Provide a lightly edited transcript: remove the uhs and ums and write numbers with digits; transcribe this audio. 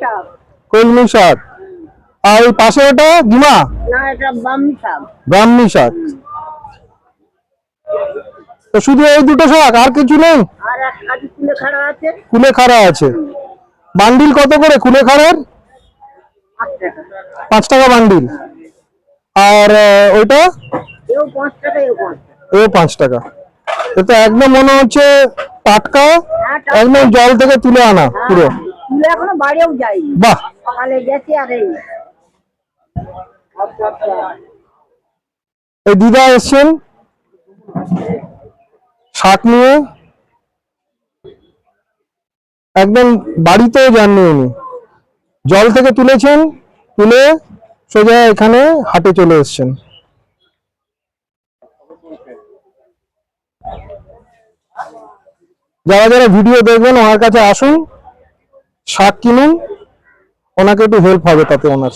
শাক। কলমি শাক। আর ওই পাশে ওটা ডিমা? না, এটা ব্রাহ্মী শাক। ব্রাহ্মী শাক। তো শুধু এই দুটো শাক, আর কিছু নেই? আর এক কাঠি কুলেখাড়া আছে। কুলেখাড়া আছে। বান্ডিল কত করে কুলেখাড়ার? 5 টাকা। 5 টাকা বান্ডিল। আর ওইটা? এও 5 টাকা, এও 5 টাকা। এও 5 টাকা। এটা একদম মনে হচ্ছে টাটকা, একদম জল থেকে তুলে আনা পুরো। তুলে এখনো বাড়িও যায়নি। বাহ, সকালে গেছি আর এই। এই দিদা এসছেন শাক নিয়ে, একদম বাড়িতেও যাননি উনি, জল থেকে তুলেছেন, তুলে সোজা এখানে হাটে চলে এসছেন। যারা যারা ভিডিও দেখবেন ওনার কাছে আসুন, শাক কিনুন, ওনাকে একটু হেল্প হবে তাতে ওনার।